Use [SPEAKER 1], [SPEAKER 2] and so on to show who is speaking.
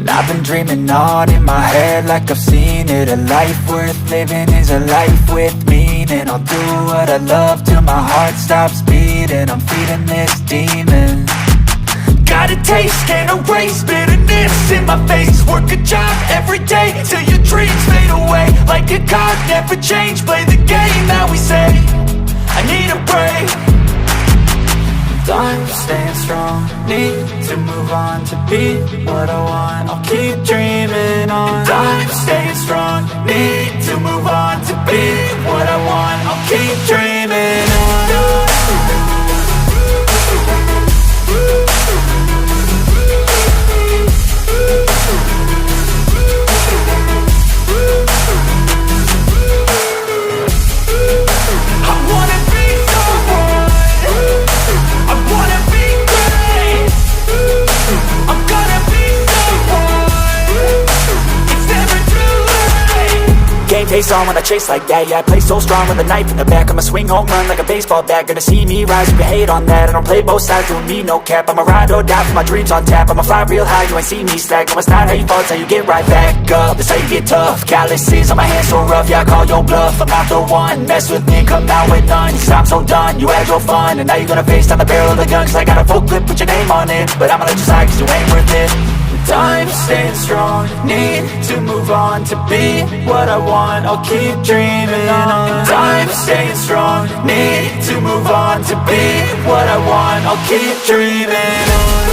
[SPEAKER 1] I've been dreaming on in my head like I've seen it. A life worth living is a life with meaning. I'll do what I love till my heart stops beating. I'm feeding this demon. Got a taste, can't erase bitterness in my face. Work a job every day till your dreams fade away. Like a card, never change, play the game that we say. I need a break. I'm staying strong, need to move on to be what I want. I'll keep dreaming on. And I'm staying strong, need to move on to be what I want. I'll keep dreaming on. Face on when I chase like that. Yeah, I play so strong with a knife in the back. I'ma swing home run like a baseball bat. Gonna see me rise, you can hate on that. I don't play both sides, doing me no cap. I'ma ride or die for my dreams on tap. I'ma fly real high, you ain't see me slack. No, it's not how you fall, it's how you get right back up. That's how you get tough. Calluses on my hands so rough, yeah, I call your bluff. I'm not the one, mess with me and come out with none. Cause I'm so done, you had your fun. And now you're gonna face down the barrel of the gun. Cause I got a full clip with your name on it. But I'ma let you slide cause you ain't worth it. I'm staying strong, need to move on to be what I want. I'll keep dreaming on. I'm staying strong, need to move on to be what I want. I'll keep dreaming on.